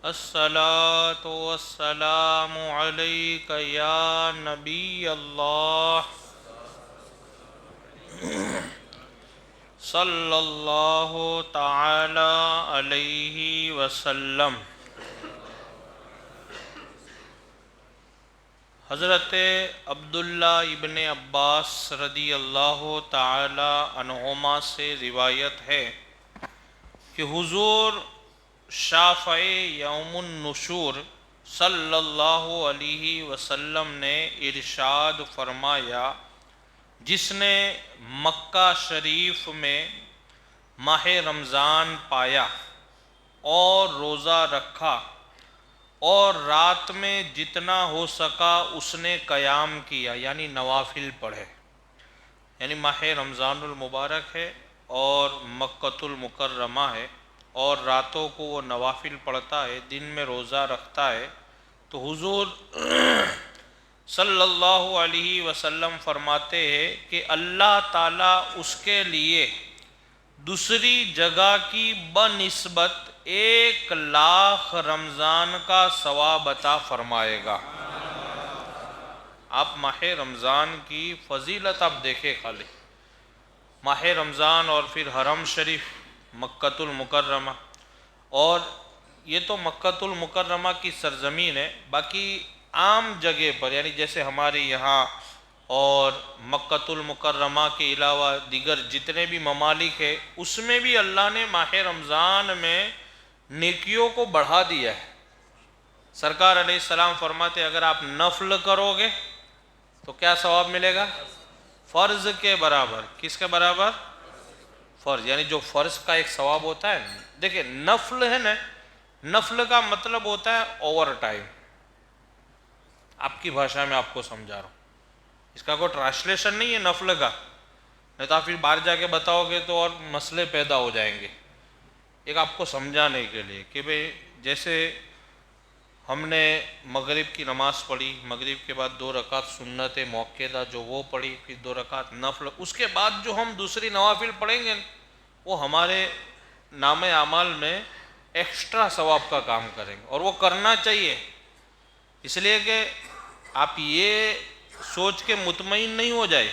अस्सलातु वस्सलामु अलैका या नबी अल्लाह सल्लल्लाहु ताला अलैहि वसल्लम। हज़रत अब्दुल्ला इब्ने अब्बास रदी अल्लाह ताला अन्हुमा से रिवायत है कि हुजूर शाफ़ए यौमुन नुशूर सल्लल्लाहु अलैहि वसल्लम ने इरशाद फरमाया, जिसने मक्का शरीफ में माह रमज़ान पाया और रोज़ा रखा और रात में जितना हो सका उसने क़याम किया, यानी नवाफिल पढ़े। यानी माह रमज़ानुल मुबारक है और मक्कतुल मुकर्रमा है और रातों को वो नवाफिल पढ़ता है, दिन में रोज़ा रखता है, तो हुजूर सल्लल्लाहु अलैहि वसल्लम फरमाते हैं कि अल्लाह ताला उसके लिए दूसरी जगह की बनिस्बत 1,00,000 रमज़ान का सवाब अता फरमाएगा। आप माह रमज़ान की फजीलत आप देखें, खाली माह रमज़ान और फिर हरम शरीफ मक्कतुल मुकर्रमा, और ये तो मक्कतुल मुकर्रमा की सरजमीन है, बाकी आम जगह पर यानी जैसे हमारे यहाँ और मक्कतुल मुकर्रमा के अलावा दीगर जितने भी ममालिक है उसमें भी अल्लाह ने माह रमज़ान में नेकियों को बढ़ा दिया है। सरकार अलैहिस्सलाम फरमाते अगर आप नफल करोगे तो क्या सवाब मिलेगा? फ़र्ज़ के बराबर। किसके बराबर? फ़र्ज़, यानी जो फ़र्ज़ का एक सवाब होता है। देखिए नफल है ना, नफल का मतलब होता है ओवर टाइम। आपकी भाषा में आपको समझा रहा हूँ, इसका कोई ट्रांसलेशन नहीं है नफल का, नहीं तो आप फिर बाहर जाके बताओगे तो और मसले पैदा हो जाएंगे। एक आपको समझाने के लिए कि भाई जैसे हमने मगरिब की नमाज़ पढ़ी, मगरिब के बाद 2 रकात सुन्नत मौक़ूदा जो वो पढ़ी, फिर 2 रकात नफल, उसके बाद जो हम दूसरी नवाफिल पढ़ेंगे वो हमारे नाम आमाल में एक्स्ट्रा सवाब का काम करेंगे, और वो करना चाहिए। इसलिए कि आप ये सोच के मुतमईन नहीं हो जाए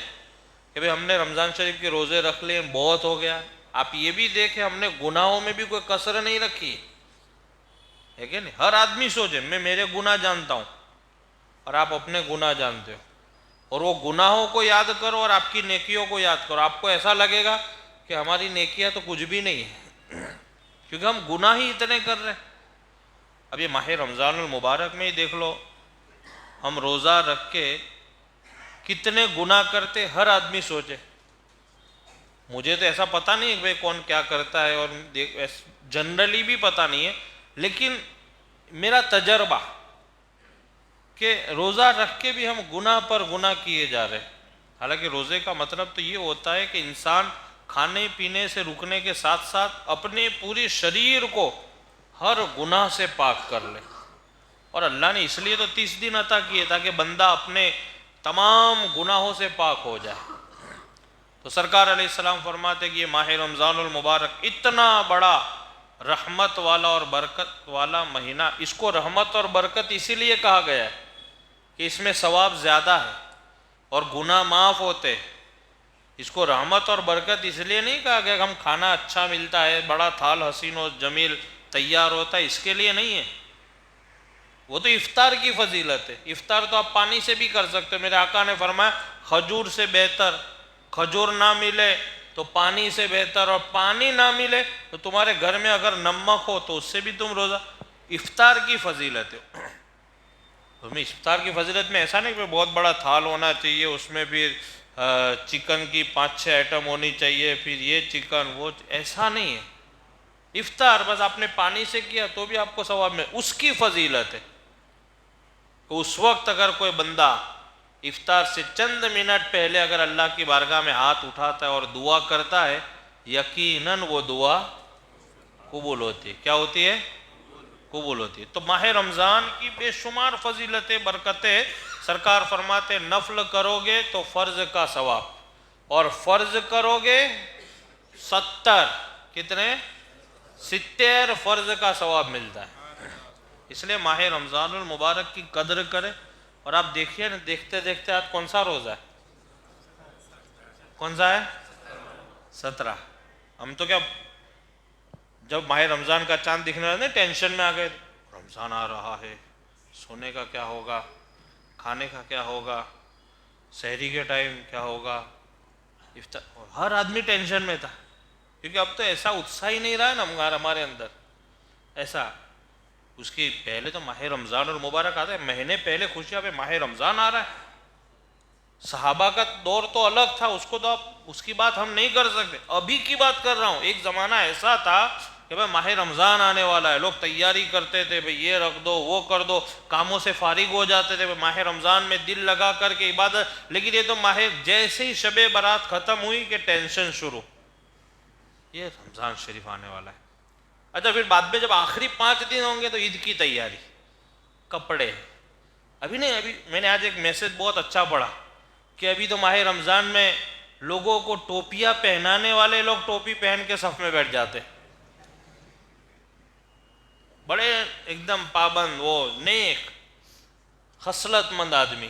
कि भाई हमने रमज़ान शरीफ के रोज़े रख लिए बहुत हो गया। आप ये भी देखें हमने गुनाहों में भी कोई कसर नहीं रखी है कि नहीं। हर आदमी सोचे मैं मेरे गुनाह जानता हूँ और आप अपने गुनाह जानते हो, और वो गुनाहों को याद करो और आपकी नेकियों को याद करो। आपको ऐसा लगेगा कि हमारी नेकियां तो कुछ भी नहीं है क्योंकि हम गुनाह ही इतने कर रहे हैं। अब ये माह रमज़ानुल मुबारक में ही देख लो, हम रोज़ा रख के कितने गुनाह करते, हर आदमी सोचे। मुझे तो ऐसा पता नहीं है भाई कौन क्या करता है, और जनरली भी पता नहीं है, लेकिन मेरा तजर्बा कि रोज़ा रख के भी हम गुनाह पर गुनाह किए जा रहे हैं। हालांकि रोज़े का मतलब तो ये होता है कि इंसान खाने पीने से रुकने के साथ साथ अपने पूरे शरीर को हर गुनाह से पाक कर ले, और अल्लाह ने इसलिए तो 30 दिन अता किए ताकि बंदा अपने तमाम गुनाहों से पाक हो जाए। तो सरकार अलैहिस्सलाम फरमाते कि ये माह रमज़ानुल मुबारक इतना बड़ा रहमत वाला और बरकत वाला महीना, इसको रहमत और बरकत इसीलिए कहा गया है कि इसमें सवाब ज़्यादा है और गुनाह माफ़ होते हैं। इसको रहमत और बरकत इसलिए नहीं कहा गया कि हम खाना अच्छा मिलता है, बड़ा थाल हसीन और जमील तैयार होता है, इसके लिए नहीं है। वो तो इफ्तार की फजीलत है। इफ्तार तो आप पानी से भी कर सकते हो। मेरे आका ने फरमाया खजूर से बेहतर, खजूर ना मिले तो पानी से बेहतर, और पानी ना मिले तो तुम्हारे घर में अगर नमक हो तो उससे भी तुम रोज़ा। इफ्तार की फजीलत है। तुम्हें इफ्तार की फजीलत में ऐसा नहीं कि बहुत बड़ा थाल होना चाहिए, उसमें फिर चिकन की 5-6 आइटम होनी चाहिए, फिर ये चिकन वो, ऐसा नहीं है। इफ्तार बस आपने पानी से किया तो भी आपको सवाब में, उसकी फजीलत है। तो उस वक्त अगर कोई बंदा इफ्तार से चंद मिनट पहले अगर अल्लाह की बारगाह में हाथ उठाता है और दुआ करता है, यकीनन वो दुआ कबूल होती है। क्या होती है? कबूल होती है। तो माह रमज़ान की बेशुमार फजीलतें बरकतें। सरकार फरमाते नफल करोगे तो फ़र्ज़ का सवाब, और फ़र्ज़ करोगे 70 कितने 70 फ़र्ज़ का सवाब मिलता है। इसलिए माह रमज़ानुल मुबारक की कद्र करें। और आप देखिए ना, देखते देखते आज कौन सा रोज़ा है, कौन सा है, 17। हम तो क्या, जब माह रमज़ान का चांद दिखने लगा ना, टेंशन में आ गए, रमज़ान आ रहा है, सोने का क्या होगा, खाने का क्या होगा, सहरी के टाइम क्या होगा, इफ्तार, हर आदमी टेंशन में था। क्योंकि अब तो ऐसा उत्साह ही नहीं रहा है ना हमारे अंदर ऐसा। उसकी पहले तो माह रमज़ान और मुबारक आता है, महीने पहले खुशियाँ पे माह रमज़ान आ रहा है। सहाबा का दौर तो अलग था, उसको तो आप उसकी बात हम नहीं कर सकते। अभी की बात कर रहा हूँ, एक ज़माना ऐसा था कि भाई माह रमज़ान आने वाला है, लोग तैयारी करते थे, भाई ये रख दो वो कर दो, कामों से फारिग हो जाते थे, भाई माह रमज़ान में दिल लगा करके इबादत। लेकिन ये तो माह जैसे ही शबे बारात ख़त्म हुई कि टेंशन शुरू, ये रमज़ान शरीफ आने वाला है। अच्छा, फिर बाद में जब आखिरी 5 दिन होंगे तो ईद की तैयारी, कपड़े। अभी नहीं, अभी मैंने आज एक मैसेज बहुत अच्छा पढ़ा कि अभी तो माह रमज़ान में लोगों को टोपियाँ पहनाने वाले लोग टोपी पहन के सफ में बैठ जाते, बड़े एकदम पाबंद, वो नेक खसलतमंद आदमी।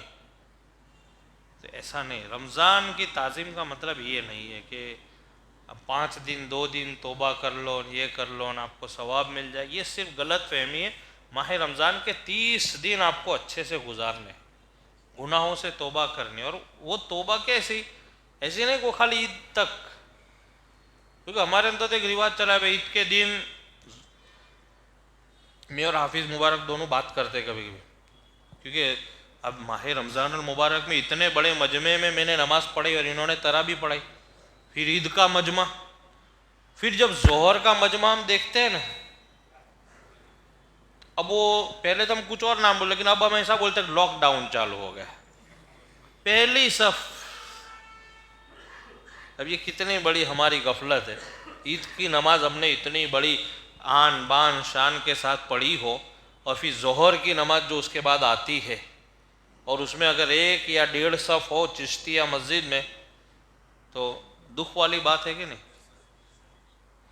तो ऐसा नहीं, रमज़ान की ताज़ीम का मतलब ये नहीं है कि अब 5 दिन 2 दिन तौबा कर लो, ये कर लो ना आपको सवाब मिल जाए। ये सिर्फ गलत फहमी है। माह रमज़ान के 30 दिन आपको अच्छे से गुजारने, गुनाहों से तौबा करनी। और वो तौबा कैसी, ऐसी नहीं को खाली ईद तक, क्योंकि हमारे अंदर तो एक रिवाज चला है, ईद के दिन मैं और हाफिज़ मुबारक दोनों बात करते कभी कभी, क्योंकि अब माह रमज़ान और मुबारक में इतने बड़े मजमे में मैंने नमाज़ पढ़ी और इन्होंने तराबी पढ़ाई, फिर ईद का मजमा, फिर जब जोहर का मजमा हम देखते हैं ना, अब वो पहले तो हम कुछ और नाम बोले, लेकिन अब हम ऐसा बोलते हैं लॉकडाउन चालू हो गया, पहली सफ। अब ये कितनी बड़ी हमारी गफलत है, ईद की नमाज हमने इतनी बड़ी आन बान शान के साथ पढ़ी हो, और फिर जोहर की नमाज जो उसके बाद आती है, और उसमें अगर 1 या 1.5 सफ हो चिश्तिया मस्जिद में, तो दुख वाली बात है कि नहीं।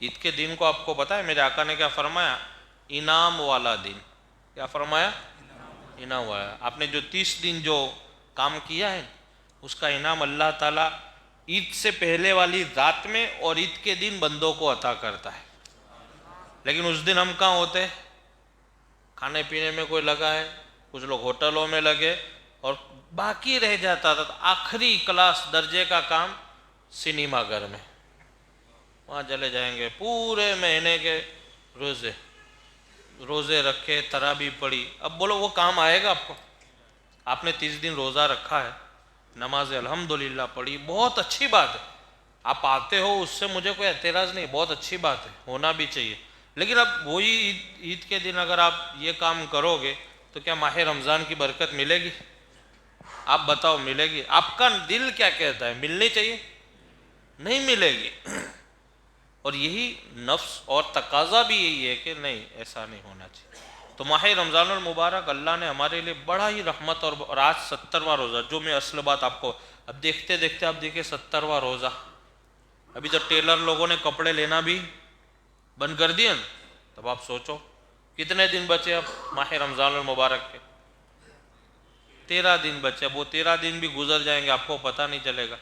ईद के दिन को आपको पता है मेरे आका ने क्या फरमाया, इनाम वाला दिन। क्या फरमाया, इनाम वाला। आपने जो 30 दिन जो काम किया है उसका इनाम अल्लाह ताला ईद से पहले वाली रात में और ईद के दिन बंदों को अता करता है। लेकिन उस दिन हम कहाँ होते, खाने पीने में कोई लगा है, कुछ लोग होटलों में लगे, और बाकी रह जाता था आखिरी क्लास दर्जे का काम सिनेमा घर में, वहाँ चले जाएंगे, पूरे महीने के रोज़े रखे, तराबी पढ़ी। अब बोलो वो काम आएगा आपको? आपने 30 दिन रोज़ा रखा है, नमाज अल्हम्दुलिल्लाह पढ़ी, बहुत अच्छी बात है, आप आते हो, उससे मुझे कोई एतराज़ नहीं, बहुत अच्छी बात है, होना भी चाहिए। लेकिन अब वही ईद के दिन अगर आप ये काम करोगे तो क्या माह रमज़ान की बरकत मिलेगी? आप बताओ, मिलेगी? आपका दिल क्या कहता है, मिलनी चाहिए? नहीं मिलेगी। और यही नफ्स और तकाजा भी यही है कि नहीं, ऐसा नहीं होना चाहिए। तो माह रमज़ानुल मुबारक अल्लाह ने हमारे लिए बड़ा ही रहमत, और आज 70वां रोज़ा, जो मैं असल बात आपको, अब देखते देखते आप देखिए 70वां रोज़ा, अभी तो टेलर लोगों ने कपड़े लेना भी बंद कर दिए ना, तब आप सोचो कितने दिन बचे अब माह रमज़ानुल मुबारक के। 13 दिन बचे, अब वो 13 दिन भी गुजर जाएंगे, आपको पता नहीं चलेगा।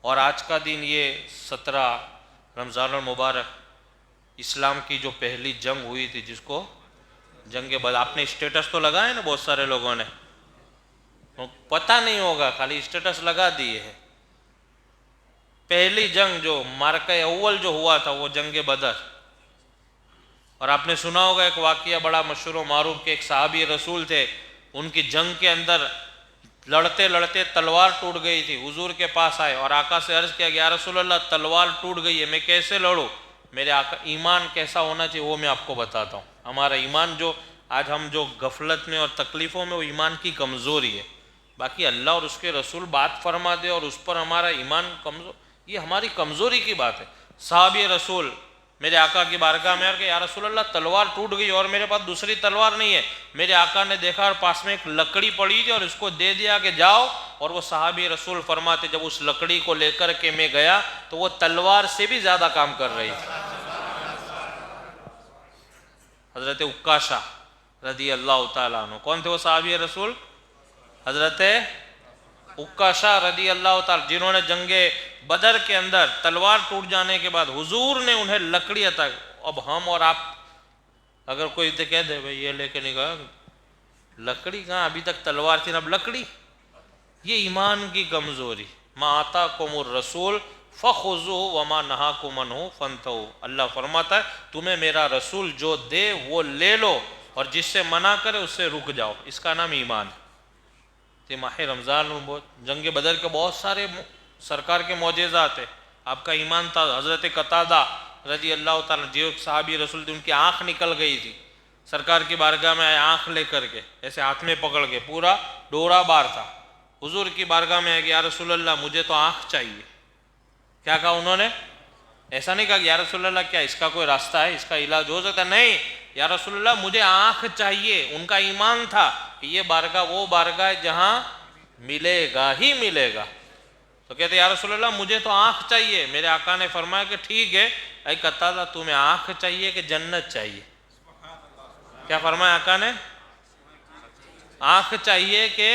और आज का दिन ये 17 रमज़ानुल मुबारक, इस्लाम की जो पहली जंग हुई थी, जिसको जंग बदर, आपने स्टेटस तो लगाए ना बहुत सारे लोगों ने, तो पता नहीं होगा, खाली स्टेटस लगा दिए है। पहली जंग जो मार्का अव्वल जो हुआ था वो जंग बदर। और आपने सुना होगा एक वाक़या बड़ा मशहूर मारूफ के, एक सहाबी रसूल थे, उनकी जंग के अंदर लड़ते लड़ते तलवार टूट गई थी, हुजूर के पास आए और आका से अर्ज़ किया, या रसूल अल्लाह तलवार टूट गई है, मैं कैसे लड़ूँ? मेरे आका, ईमान कैसा होना चाहिए वो मैं आपको बताता हूँ। हमारा ईमान जो आज हम जो गफलत में और तकलीफ़ों में, वो ईमान की कमज़ोरी है। बाकी अल्लाह और उसके रसूल बात फरमा दे और उस पर हमारा ईमान कमज़ोर, ये हमारी कमज़ोरी की बात है। सहाबी रसूल मेरे आका की बारगाह में आकर, या रसूल अल्लाह तलवार टूट गई और मेरे पास दूसरी तलवार नहीं है। मेरे आका ने देखा और पास में एक लकड़ी पड़ी थी और इसको दे दिया कि जाओ। और वो सहाबी रसूल फरमाते, जब उस लकड़ी को लेकर के मैं गया तो वो तलवार से भी ज़्यादा काम कर रही थी। हज़रत उक्काशा रदी अल्लाह ताला अन्हु। कौन थे वो सहाबी रसूल? हजरत उक्काशा रदी अल्लाह ताला, जिन्होंने जंगे बदर के अंदर तलवार टूट जाने के बाद हुजूर ने उन्हें लकड़ी अता। अब हम और आप अगर कोई तो कह दे भाई ये लेके नहीं गया, लकड़ी कहाँ, अभी तक तलवार थी ना अब लकड़ी। ये ईमान की कमज़ोरी। मा आता कुमुर रसूल फ़ख़ुज़ू वमा नहाकुम अन्हु फ़ंतहू। अल्लाह फरमाता है तुम्हें मेरा रसूल जो दे वो ले लो और जिससे मना करे उससे रुक जाओ। इसका नाम ईमान है। तो माह रमज़ान में जंग बदर के बहुत सारे सरकार के मौजेज़ात है। आपका ईमान था। हज़रत कतादा रज़ी अल्लाह ताला जो सहाबी रसूल थे, उनकी आँख निकल गई थी। सरकार की बारगाह में आए आँख लेकर के, ऐसे हाथ में पकड़ के, पूरा डोरा बार था। हुजूर की बारगाह में आए कि या रसूल अल्लाह मुझे तो आँख चाहिए। क्या कहा उन्होंने? ऐसा नहीं कहा कि या रसूल अल्लाह क्या इसका कोई रास्ता है, इसका इलाज हो सकता है? नहीं, या रसूल अल्लाह मुझे आँख चाहिए। उनका ईमान था कि ये बारगाह वो बारगाह है जहाँ मिलेगा ही मिलेगा। तो कहते या रसूल अल्लाह मुझे तो आँख चाहिए। मेरे आका ने फरमाया कि ठीक है, ऐ कतादा तुम्हें आँख चाहिए कि जन्नत चाहिए? क्या फरमाया आका ने? आँख चाहिए कि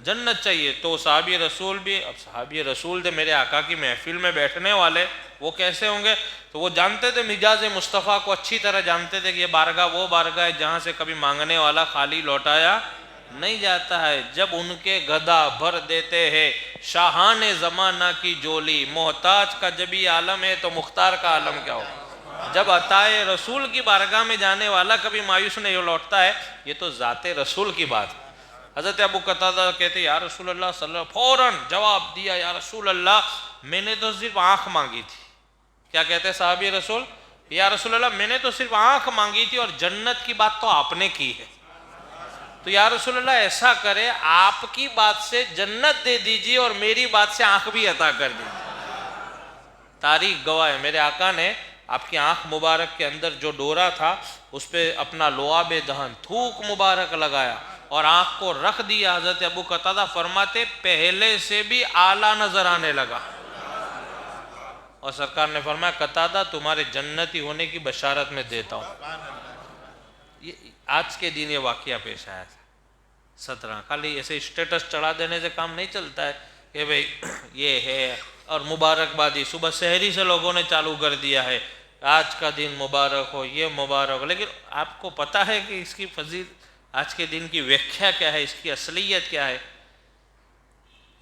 जन्नत चाहिए। तो सहाबी रसूल भी, अब सहाबी रसूल थे, मेरे आका की महफिल में बैठने वाले, वो कैसे होंगे? तो वो जानते थे, मिजाज मुस्तफ़ा को अच्छी तरह जानते थे कि ये बारगाह वो बारगाह है जहाँ से कभी मांगने वाला खाली लौटाया नहीं जाता है। जब उनके गदा भर देते हैं शाहान ज़माना की जोली, मोहताज का जब ही आलम है तो मुख्तार का आलम क्या हो। जब अताए रसूल की बारगाह में जाने वाला कभी मायूस नहीं लौटता है। ये तो ज़ाते रसूल की बात। हज़रत अबू कतादा कहते या रसूल अल्लाह सल्लल्लाहु, फौरन जवाब दिया या रसूल अल्लाह मैंने तो सिर्फ आँख मांगी थी। क्या कहते सहाबी रसूल? या रसूल अल्लाह मैंने तो सिर्फ आँख मांगी थी और जन्नत की बात तो आपने की है। तो या रसूल अल्लाह ऐसा करे आपकी बात से जन्नत दे दीजिए और मेरी बात से आँख भी अता कर दीजिए। तारीख गवाह है, मेरे आका ने आपकी आँख मुबारक के अंदर जो डोरा था उस पर अपना लोआब दहन थूक मुबारक लगाया और आँख को रख दिया। हज़रत अबू कतादा फरमाते पहले से भी आला नजर आने लगा और सरकार ने फरमाया कतादा तुम्हारे जन्नती होने की बशारत में देता हूँ। ये आज के दिन ये वाक़या पेश आया था 17। खाली ऐसे स्टेटस चढ़ा देने से काम नहीं चलता है कि भाई ये है और मुबारकबादी सुबह सहरी से लोगों ने चालू कर दिया है, आज का दिन मुबारक हो, ये मुबारक हो। लेकिन आपको पता है कि इसकी फजील आज के दिन की व्याख्या क्या है, इसकी असलियत क्या है,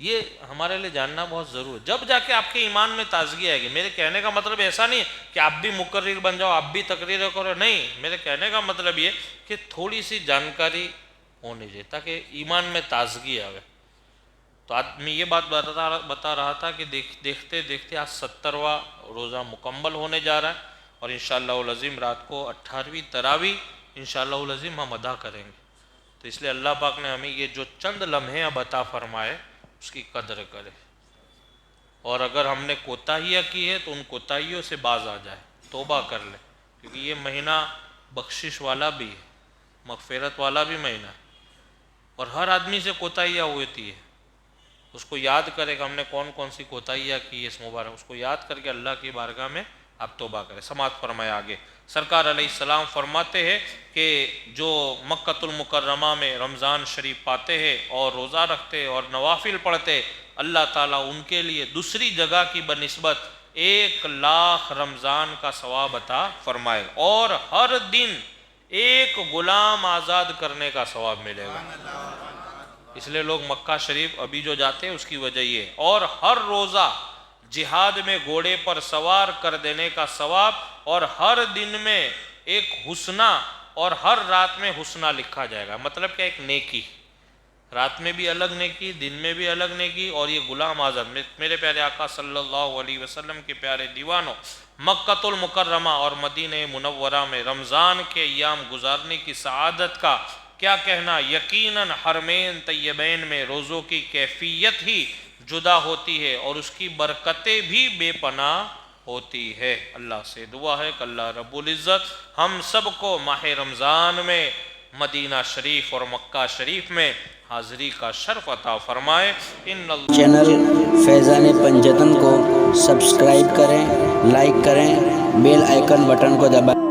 ये हमारे लिए जानना बहुत ज़रूरी है। जब जाके आपके ईमान में ताजगी आएगी। मेरे कहने का मतलब ऐसा नहीं है कि आप भी मुकर्रिर बन जाओ, आप भी तकरीर करो, नहीं। मेरे कहने का मतलब ये कि थोड़ी सी जानकारी होनी चाहिए ताकि ईमान में ताजगी आवे। तो आज मैं ये बात बता रहा था कि देखते देखते आज 70वां रोज़ा मुकम्मल होने जा रहा है और इंशाअल्लाह अज़ीम रात को 18वीं तरावी इंशाअल्लाह अज़ीम हम अदा करेंगे। तो इसलिए अल्लाह पाक ने हमें ये जो चंद लम्हे अब अता फरमाए उसकी कदर करे और अगर हमने कोताहियाँ की है तो उन कोताहियों से बाज आ जाए, तौबा कर ले, क्योंकि ये महीना बख्शिश वाला भी है, मग़फ़िरत वाला भी महीना है और हर आदमी से कोताहियाँ होती है। उसको याद करे कि हमने कौन कौन सी कोताहियाँ की इस मुबारक, उसको याद करके अल्लाह की बारगाह में आप तौबा करें। समात फरमाए आगे सरकार अलैहिस्सलाम फरमाते हैं कि जो मक्कतुल मुकर्रमा में रमज़ान शरीफ पाते हैं और रोज़ा रखते हैं और नवाफिल पढ़ते, अल्लाह ताला उनके लिए दूसरी जगह की बनिस्बत 1 लाख रमज़ान का सवाब अता फरमाए और हर दिन एक गुलाम आज़ाद करने का सवाब मिलेगा। इसलिए लोग मक्का शरीफ अभी जो जाते हैं उसकी वजह ये। और हर रोज़ा जिहाद में घोड़े पर सवार कर देने का सवाब और हर दिन में एक हुस्ना और हर रात में हुस्ना लिखा जाएगा। मतलब क्या, एक नेकी, रात में भी अलग नेकी, दिन में भी अलग नेकी। और ये गुलाम आज़ाद, मेरे प्यारे आका सल्लल्लाहु अलैहि वसल्लम के प्यारे दीवानों, मक्कतुल मुकर्रमा और मदीने मुनव्वरा में रमज़ान के अय्याम गुजारने की सआदत का क्या कहना। यकीनन हरमैन तय्यबैन में रोज़ों की कैफियत ही जुदा होती है और उसकी बरकतें भी बेपनाह होती है। अल्लाह से दुआ है कि अल्लाह रब्बुल इज़्ज़त हम सब को माह रमज़ान में मदीना शरीफ और मक्का शरीफ में हाज़िरी का शर्फ अता फरमाए। चैनल फैज़ान पंजतन को सब्सक्राइब करें, लाइक करें, बेल आइकन बटन को दबाएं।